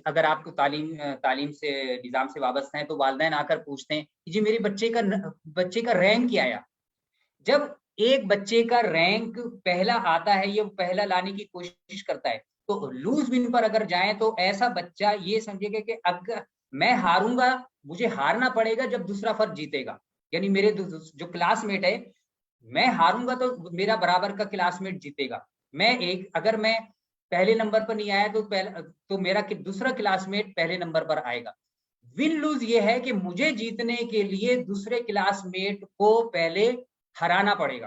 اگر آپ کو تعلیم سے نظام سے وابستہ ہیں تو والدین آ کر پوچھتے ہیں جی میرے بچے کا رینک کیا آیا. جب ایک بچے کا رینک پہلا آتا ہے، یہ پہلا لانے کی کوشش کرتا ہے، تو لوز ون پر اگر جائیں تو ایسا بچہ یہ سمجھے گا کہ اگر میں ہاروں گا، مجھے ہارنا پڑے گا جب دوسرا فرد جیتے گا. یعنی میرے جو کلاس میٹ ہے، میں ہاروں گا تو میرا برابر کا کلاس میٹ جیتے گا. اگر میں پہلے نمبر پر نہیں آیا تو میرا دوسرا کلاس میٹ پہلے نمبر پر آئے گا. ون لوز یہ ہے کہ مجھے جیتنے کے لیے دوسرے کلاس میٹ کو پہلے ہرانا پڑے گا.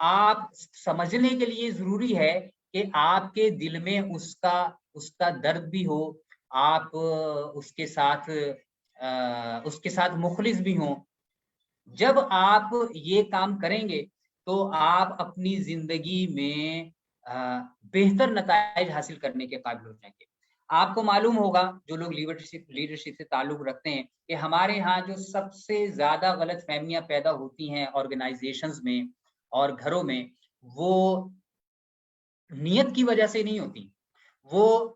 آپ سمجھنے کے لیے ضروری ہے کہ آپ کے دل میں اس کا درد بھی ہو، آپ اس کے ساتھ مخلص بھی ہوں. جب آپ یہ کام کریں گے تو آپ اپنی زندگی میں بہتر نتائج حاصل کرنے کے قابل ہو جائیں گے. آپ کو معلوم ہوگا جو لوگ لیڈرشپ سے تعلق رکھتے ہیں کہ ہمارے ہاں جو سب سے زیادہ غلط فہمیاں پیدا ہوتی ہیں آرگنائزیشنز میں اور گھروں میں، وہ نیت کی وجہ سے نہیں ہوتی، وہ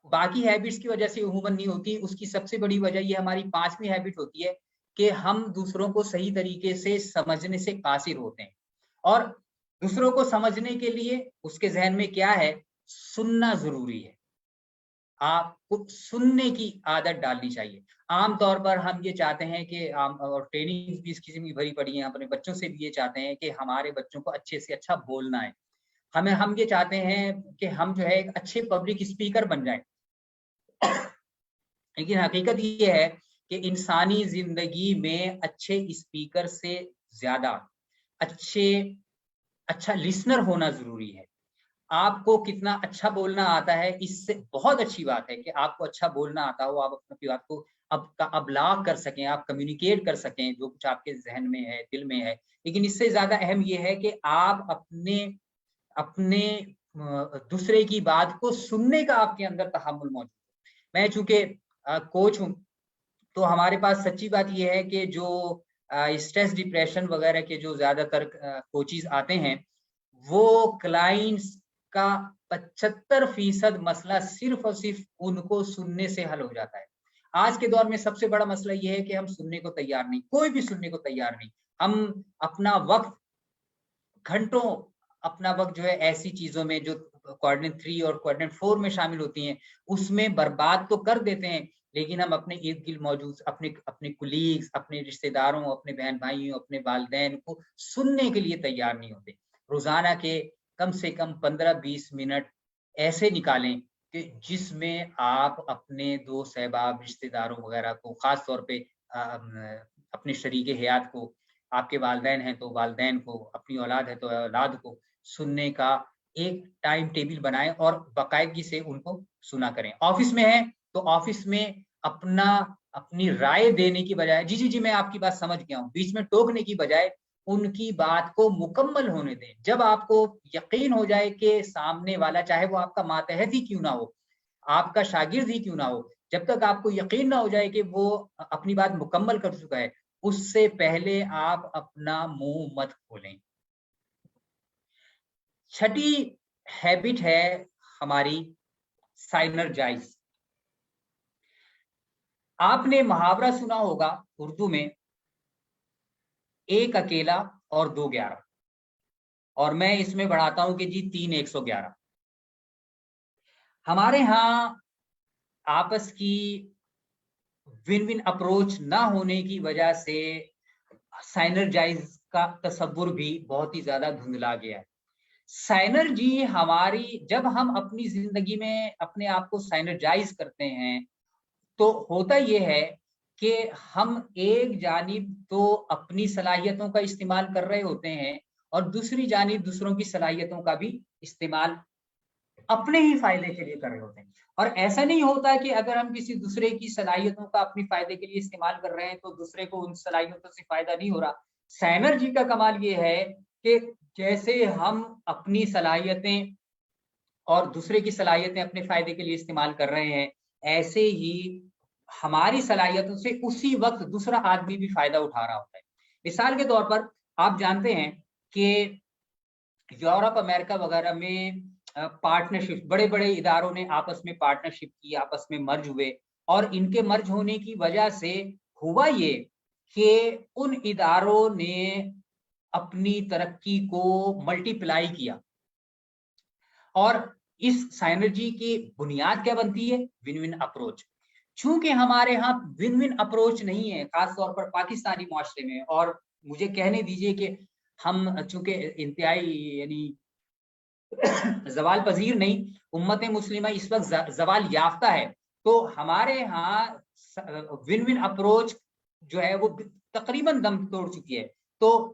باقی ہیبٹس کی وجہ سے عموماً نہیں ہوتی. اس کی سب سے بڑی وجہ یہ ہماری 5ویں ہیبٹ ہوتی ہے کہ ہم دوسروں کو صحیح طریقے سے سمجھنے سے قاصر ہوتے ہیں. اور دوسروں کو سمجھنے کے لیے اس کے ذہن میں کیا ہے؟ سننا ضروری ہے. آپ کو سننے کی عادت ڈالنی چاہیے. عام طور پر ہم یہ چاہتے ہیں کہ اور ٹریننگ بھی اس قسم کی بھری پڑی ہیں، اپنے بچوں سے بھی یہ چاہتے ہیں کہ ہمارے بچوں کو اچھے سے اچھا بولنا ہے. ہم یہ چاہتے ہیں کہ ہم جو ہے ایک اچھے پبلک اسپیکر بن جائیں. لیکن حقیقت یہ ہے کہ انسانی زندگی میں اچھے اسپیکر سے زیادہ اچھا لسنر ہونا ضروری ہے. آپ کو کتنا اچھا بولنا آتا ہے اس سے بہت اچھی بات ہے کہ آپ کو اچھا بولنا آتا ہو، آپ اپنی بات کو ابلاغ کر سکیں، آپ کمیونیکیٹ کر سکیں جو کچھ آپ کے ذہن میں ہے، دل میں ہے. لیکن اس سے زیادہ اہم یہ ہے کہ آپ اپنے دوسرے کی بات کو سننے کا آپ کے اندر تحمل موجود ہے. میں چونکہ کوچ ہوں تو ہمارے پاس سچی بات یہ ہے کہ جو اسٹریس ڈپریشن وغیرہ کے جو زیادہ تر کوچز آتے ہیں، وہ کلائنٹس کا 75% مسئلہ صرف اور صرف ان کو سننے سے حل ہو جاتا ہے. آج کے دور میں سب سے بڑا مسئلہ یہ ہے کہ ہم سننے کو تیار نہیں، کوئی بھی سننے کو تیار نہیں. ہم اپنا وقت گھنٹوں اپنا وقت جو ہے ایسی چیزوں میں جو کوآرڈینیٹ 3 اور کوآرڈینیٹ 4 میں شامل ہوتی ہیں اس میں برباد تو کر دیتے ہیں، لیکن ہم اپنے ارد گرد موجود اپنے کولیگز، اپنے رشتہ داروں، اپنے بہن بھائیوں، اپنے والدین کو سننے کے لیے تیار نہیں ہوتے. روزانہ کے کم سے کم 15-20 منٹ ایسے نکالیں کہ جس میں آپ اپنے دوست احباب، رشتہ داروں وغیرہ کو، خاص طور پہ اپنے شریک حیات کو، آپ کے والدین ہیں تو والدین کو، اپنی اولاد ہے تو اولاد کو سننے کا ایک ٹائم ٹیبل بنائیں اور باقاعدگی سے ان کو سنا کریں. آفس میں ہیں تو آفس میں اپنی رائے دینے کی بجائے جی میں آپ کی بات سمجھ گیا ہوں، بیچ میں ٹوکنے کی بجائے ان کی بات کو مکمل ہونے دیں. جب آپ کو یقین ہو جائے کہ سامنے والا، چاہے وہ آپ کا ماتحت ہی کیوں نہ ہو، آپ کا شاگرد ہی کیوں نہ ہو، جب تک آپ کو یقین نہ ہو جائے کہ وہ اپنی بات مکمل کر چکا ہے، اس سے پہلے آپ اپنا منہ مت کھولیں. 6ٹھی ہیبٹ ہے ہماری سائنرجائز. آپ نے محاورہ سنا ہوگا اردو میں، 1 اکیلا اور 2 11، اور میں اس میں بڑھاتا ہوں کہ جی 3 111. ہمارے ہاں آپس کی ون ون اپروچ نہ ہونے کی وجہ سے سائنرجائز کا تصور بھی بہت ہی زیادہ دھندلا گیا ہے. سائنرجی جب ہم اپنی زندگی میں اپنے آپ کو سائنرجائز کرتے ہیں تو ہوتا یہ ہے کہ ہم ایک جانب تو اپنی صلاحیتوں کا استعمال کر رہے ہوتے ہیں اور دوسری جانب دوسروں کی صلاحیتوں کا بھی استعمال اپنے ہی فائدے کے لیے کر رہے ہوتے ہیں. اور ایسا نہیں ہوتا کہ اگر ہم کسی دوسرے کی صلاحیتوں کا اپنے فائدے کے لیے استعمال کر رہے ہیں تو دوسرے کو ان صلاحیتوں سے فائدہ نہیں ہو رہا. سائنرجی کا کمال یہ ہے کہ جیسے ہم اپنی صلاحیتیں اور دوسرے کی صلاحیتیں اپنے فائدے کے لیے استعمال کر رہے ہیں، ایسے ہی ہماری صلاحیتوں سے اسی وقت دوسرا آدمی بھی فائدہ اٹھا رہا ہوتا ہے. مثال کے طور پر آپ جانتے ہیں کہ یورپ، امریکہ وغیرہ میں پارٹنرشپ، بڑے بڑے اداروں نے آپس میں پارٹنرشپ کی، آپس میں مرج ہوئے، اور ان کے مرج ہونے کی وجہ سے ہوا یہ کہ ان اداروں نے اپنی ترقی کو ملٹی پلائی کیا. اور اس سائنرجی کی بنیاد کیا بنتی ہے؟ One one approach. چونکہ ہمارے ہاں ون ون اپروچ نہیں ہے، خاص طور پر پاکستانی معاشرے میں، اور مجھے کہنے دیجئے کہ ہم چونکہ انتہائی یعنی زوال پذیر نہیں، امت مسلمہ اس وقت زوال یافتہ ہے، تو ہمارے ہاں ون ون اپروچ جو ہے وہ تقریباً دم توڑ چکی ہے. تو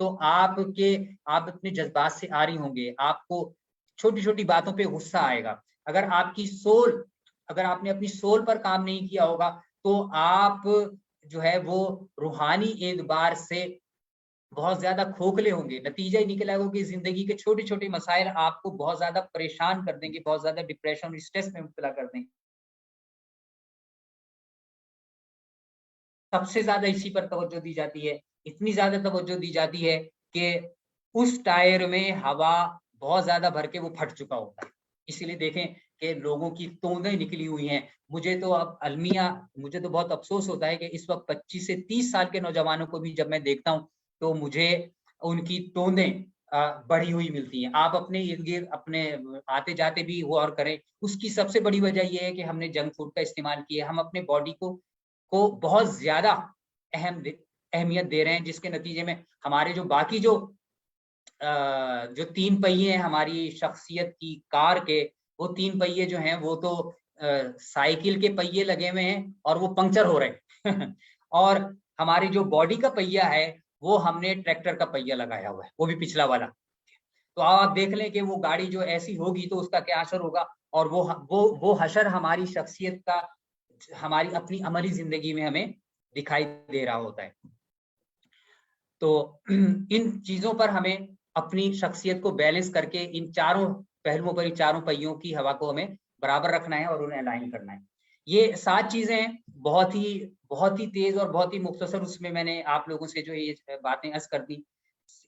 تو آپ اپنے جذبات سے آری ہوں گے، آپ کو چھوٹی چھوٹی باتوں پہ غصہ آئے گا. اگر آپ نے اپنی سول پر کام نہیں کیا ہوگا تو آپ جو ہے وہ روحانی اعتبار سے بہت زیادہ کھوکھلے ہوں گے. نتیجہ ہی نکلا ہوگا کہ زندگی کے چھوٹے چھوٹے مسائل آپ کو بہت زیادہ پریشان کر دیں گے، بہت زیادہ ڈپریشن اور اسٹریس میں مبتلا کر دیں گے. سب سے زیادہ اسی پر توجہ دی جاتی ہے، اتنی زیادہ توجہ دی جاتی ہے کہ اس ٹائر میں ہوا بہت زیادہ بھر کے وہ پھٹ چکا ہوتا ہے. اسی لیے دیکھیں کہ لوگوں کی توندیں نکلی ہوئی ہیں. مجھے تو اب المیہ مجھے تو بہت افسوس ہوتا ہے کہ اس وقت 25 سے 30 سال کے نوجوانوں کو بھی جب میں دیکھتا ہوں تو مجھے ان کی توندیں بڑھی ہوئی ملتی ہیں. آپ اپنے ارد گرد اپنے آتے جاتے بھی غور کریں. اس کی سب سے بڑی وجہ یہ ہے کہ ہم نے جنک فوڈ کا استعمال کیا، ہم اپنے باڈی کو بہت زیادہ اہمیت دے رہے ہیں، جس کے نتیجے میں ہمارے جو باقی جو 3 پہیے ہیں ہماری شخصیت کی کار کے، وہ 3 پہیے جو ہیں وہ تو سائیکل کے پہیے لگے ہوئے ہیں اور وہ پنکچر ہو رہے ہیں اور ہماری جو باڈی کا پہیہ ہے وہ ہم نے ٹریکٹر کا پہیہ لگایا ہوا ہے، وہ بھی پچھلا والا. تو آپ دیکھ لیں کہ وہ گاڑی جو ایسی ہوگی تو اس کا کیا اثر ہوگا، اور وہ حشر ہماری شخصیت کا ہماری اپنی عملی زندگی میں ہمیں دکھائی دے رہا ہوتا ہے. تو ان چیزوں پر ہمیں اپنی شخصیت کو بیلنس کر کے ان چاروں پہلوؤں پر، ان چاروں پہیوں کی ہوا کو ہمیں برابر رکھنا ہے اور انہیں الائن کرنا ہے. یہ 7 چیزیں بہت ہی تیز اور بہت ہی مختصر اس میں نے آپ لوگوں سے جو یہ باتیں عرض کر دی.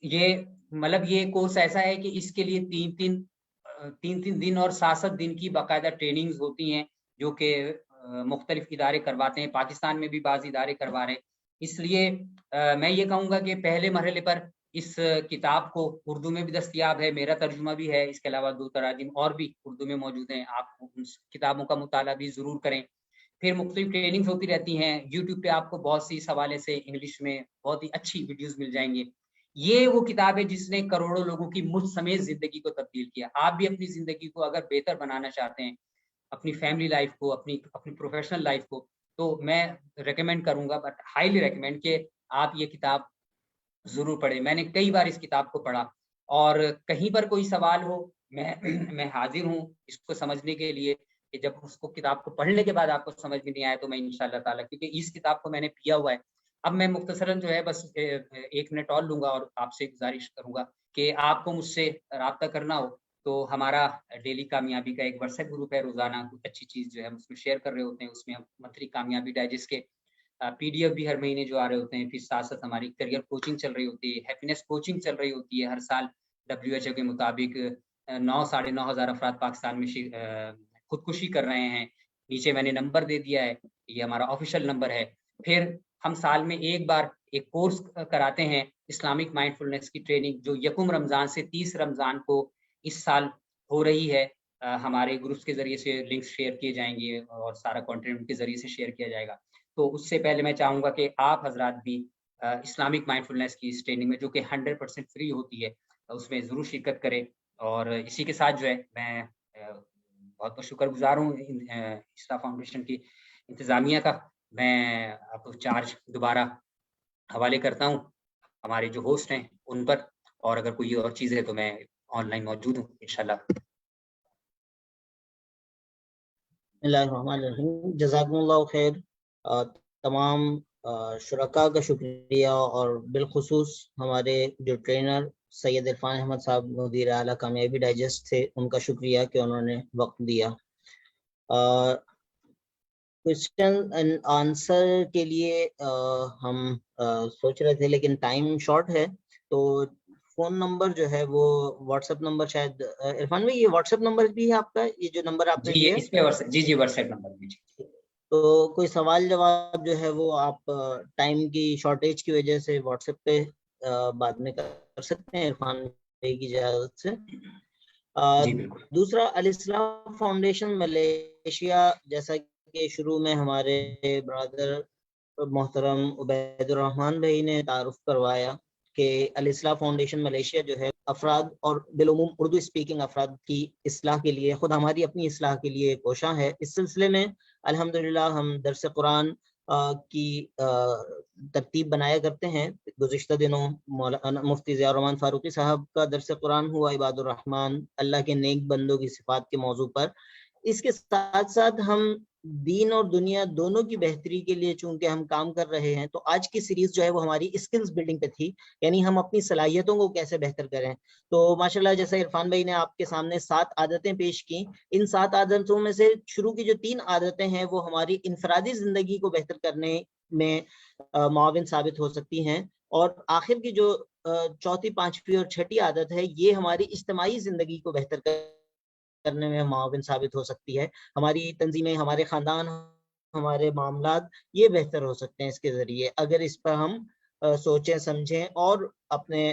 یہ کورس ایسا ہے کہ اس کے لیے 3 دن اور 7 دن کی باقاعدہ ٹریننگز ہوتی ہیں جو کہ مختلف ادارے کرواتے ہیں. پاکستان میں بھی بعض ادارے کروا رہے ہیں. اس لیے میں یہ کہوں گا کہ پہلے مرحلے پر اس کتاب کو اردو میں بھی دستیاب ہے، میرا ترجمہ بھی ہے، اس کے علاوہ 2 تراجم اور بھی اردو میں موجود ہیں. آپ ان کتابوں کا مطالعہ بھی ضرور کریں. پھر مختلف ٹریننگز ہوتی رہتی ہیں. یوٹیوب پہ آپ کو بہت سی اس حوالے سے انگلش میں بہت ہی اچھی ویڈیوز مل جائیں گے. یہ وہ کتاب ہے جس نے کروڑوں لوگوں کی مجھ سمیت زندگی کو تبدیل کیا. آپ بھی اپنی زندگی کو اگر بہتر بنانا چاہتے ہیں، اپنی فیملی لائف کو، اپنی پروفیشنل لائف کو، تو میں ریکمینڈ کروں گا، بٹ ہائیلی ریکمینڈ کہ آپ یہ کتاب ضرور پڑھیں. میں نے کئی بار اس کتاب کو پڑھا اور کہیں پر کوئی سوال ہو میں حاضر ہوں اس کو سمجھنے کے لیے، کہ جب اس کو کتاب کو پڑھنے کے بعد آپ کو سمجھ میں نہیں آیا تو میں انشاءاللہ تعالیٰ، کیونکہ اس کتاب کو میں نے پیا ہوا ہے. اب میں مختصراً جو ہے بس 1 منٹ اور لوں گا اور آپ سے گزارش کروں گا کہ آپ کو مجھ سے رابطہ کرنا ہو تو ہمارا ڈیلی کامیابی کا ایک WhatsApp گروپ ہے. روزانہ کچھ اچھی چیز جو ہے ہم اس میں شیئر کر رہے ہوتے ہیں. اس میں ہم منتھلی کامیابی ڈائجسٹ کے PDF بھی ہر مہینے جو آ رہے ہوتے ہیں. پھر ساتھ ساتھ ہماری کریئر کوچنگ چل رہی ہوتی ہے، ہیپینس کوچنگ چل رہی ہوتی ہے. ہر سال WHO کے مطابق 9,000 - 9,500 افراد پاکستان میں خودکشی کر رہے ہیں. نیچے میں نے نمبر دے دیا ہے، یہ ہمارا آفیشیل نمبر ہے. پھر ہم سال میں ایک بار ایک کورس کراتے ہیں اسلامک مائنڈفلنس کی ٹریننگ، جو 1 رمضان سے 30 رمضان کو اس سال ہو رہی ہے. ہمارے گروپس کے ذریعے سے لنکس شیئر کیے جائیں گے اور سارا کنٹینٹ ان کے ذریعے سے شیئر کیا جائے گا. تو اس سے پہلے میں چاہوں گا کہ آپ حضرات بھی اسلامک مائنڈفلنس کی اس ٹریننگ میں، جو کہ 100% فری ہوتی ہے، اس میں ضرور شرکت کریں. اور اسی کے ساتھ جو ہے میں بہت بہت شکر گزار ہوں اصلاح فاؤنڈیشن کی انتظامیہ کا. میں اب چارج دوبارہ حوالے کرتا ہوں ہمارے جو ہوسٹ ہیں ان پر، اور اگر کوئی اور چیز ہے تو میں آن لائن موجود ہوں انشاءاللہ. اللہ الرحمن الرحیم. جزاکم اللہ خیر. تمام شرکاء کا شکریہ، اور بالخصوص ہمارے جو ٹرینر سید عرفان احمد صاحب مدیر اعلیٰ کامیابی ڈائجسٹ تھے، ان کا شکریہ کہ انہوں نے وقت دیا. کوشچن اینڈ آنسر کے لیے ہم سوچ رہے تھے لیکن ٹائم شارٹ ہے، تو فون نمبر جو ہے وہ واٹس ایپ نمبر، شاید عرفان بھائی یہ واٹس ایپ نمبر بھی ہے آپ کا، یہ جو نمبر آپ نے دیا اس پہ جی واٹس ایپ نمبر بھی. تو کوئی سوال جواب جو ہے وہ آپ ٹائم کی شارٹیج کی وجہ سے واٹس ایپ پہ بعد میں کر سکتے ہیں عرفان بھائی کی اجازت سے. دوسرا، الاصلاح فاؤنڈیشن ملیشیا، جیسا کہ شروع میں ہمارے برادر محترم عبید الرحمان بھائی نے تعارف کروایا کہ الاصلاح فاؤنڈیشن ملیشیا جو ہے افراد اور بالعموم اردو اسپیکنگ افراد کی اصلاح کے لیے، خود ہماری اپنی اصلاح کے لیے کوشاں ہے. اس سلسلے میں الحمدللہ ہم درس قرآن کی ترتیب بنایا کرتے ہیں. گزشتہ دنوں مولانا مفتی ضیاء الرحمان فاروقی صاحب کا درس قرآن ہوا عباد الرحمن اللہ کے نیک بندوں کی صفات کے موضوع پر. اس کے ساتھ ساتھ ہم دین اور دنیا دونوں کی بہتری کے لیے چونکہ ہم کام کر رہے ہیں تو آج کی سیریز جو ہے وہ ہماری اسکلز بلڈنگ پہ تھی, یعنی ہم اپنی صلاحیتوں کو کیسے بہتر کریں. تو ماشاءاللہ جیسا عرفان بھائی نے آپ کے سامنے 7 عادتیں پیش کی, ان 7 عادتوں میں سے شروع کی جو 3 عادتیں ہیں وہ ہماری انفرادی زندگی کو بہتر کرنے میں معاون ثابت ہو سکتی ہیں, اور آخر کی جو چوتھی, پانچویں اور چھٹی عادت ہے یہ ہماری اجتماعی زندگی کو بہتر کرنے میں معاون ثابت ہو سکتی ہے. ہماری تنظیمیں, ہمارے خاندان, ہمارے معاملات یہ بہتر ہو سکتے ہیں اس کے ذریعے اگر اس پر ہم سوچیں سمجھیں اور اپنے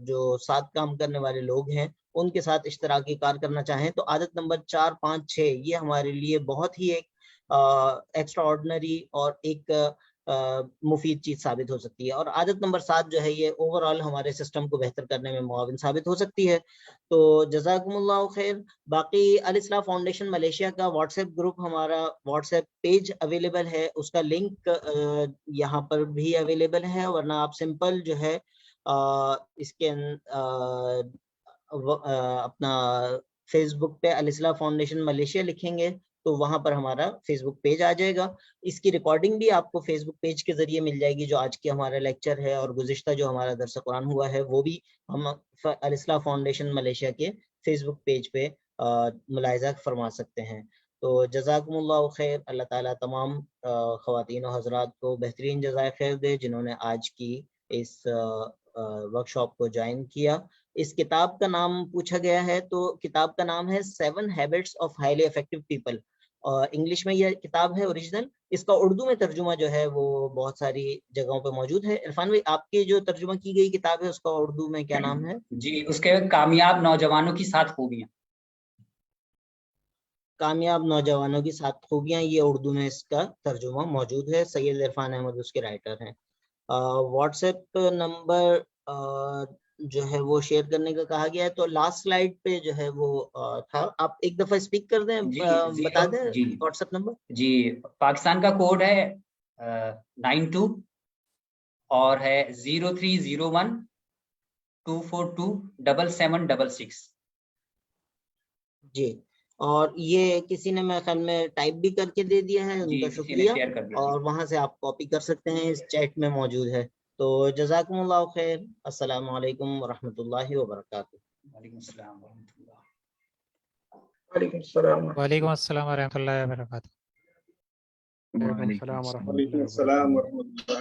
جو ساتھ کام کرنے والے لوگ ہیں ان کے ساتھ اشتراکی کار کرنا چاہیں. تو عادت نمبر 4, 5, 6 یہ ہمارے لیے بہت ہی ایک ایکسٹرا آرڈنری اور ایک مفید چیز ثابت ہو سکتی ہے. اور عادت نمبر 7 جو ہے یہ اوور آل ہمارے سسٹم کو بہتر کرنے میں معاون ثابت ہو سکتی ہے. تو جزاکم اللہ خیر. باقی الاصلاح فاؤنڈیشن ملیشیا کا واٹس ایپ گروپ, ہمارا واٹس ایپ پیج اویلیبل ہے, اس کا لنک یہاں پر بھی اویلیبل ہے, ورنہ آپ سمپل جو ہے اس کے اپنا فیس بک پہ الاصلاح فاؤنڈیشن ملیشیا لکھیں گے تو وہاں پر ہمارا فیس بک پیج آ جائے گا. اس کی ریکارڈنگ بھی آپ کو فیس بک پیج کے ذریعے مل جائے گی, جو آج کی ہمارا لیکچر ہے اور گزشتہ جو ہمارا درس قرآن ہوا ہے وہ بھی ہم الاصلاح فاؤنڈیشن ملیشیا کے فیس بک پیج پہ ملاحظہ فرما سکتے ہیں. تو جزاکم اللہ خیر. اللہ تعالیٰ تمام خواتین و حضرات کو بہترین جزائے خیر دے جنہوں نے آج کی اس ورکشاپ کو جوائن کیا. اس کتاب کا نام پوچھا گیا ہے تو کتاب کا نام ہے 7 Habits of Highly Effective People. English میں یہ کتاب ہے اوریجنل, اس کا اردو میں ترجمہ جو ہے وہ بہت ساری جگہوں پہ موجود ہے. عرفان بھائی آپ کی جو ترجمہ کی گئی کتاب ہے اس کا اردو میں کیا نام ہے؟ جی اس کے کامیاب نوجوانوں کی 7 خوبیاں. کامیاب نوجوانوں کی 7 خوبیاں, یہ اردو میں اس کا ترجمہ موجود ہے. سید عرفان احمد اس کے رائٹر ہیں. واٹس ایپ نمبر جو ہے وہ شیئر کرنے کا کہا گیا ہے, تو لاسٹ سلائیڈ پہ جو ہے وہ تھا, آپ ایک دفعہ اسپیک کر دیں, بتا دیں واٹس ایپ نمبر. جی پاکستان کا کوڈ ہے 92 اور ہے 0301 242 7766. جی, اور یہ کسی نے میرے خیال میں ٹائپ بھی کر کے دے دیا ہے, ان کا شکریہ. اور وہاں سے آپ کاپی کر سکتے ہیں, اس چیٹ میں موجود ہے. تو جزاکم اللہ خیر. السلام علیکم ورحمۃ اللہ وبرکاتہ. وعلیکم السلام ورحمۃ اللہ. وعلیکم السلام. وعلیکم السلام ورحمۃ اللہ وبرکاتہ. وعلیکم السلام ورحمۃ اللہ.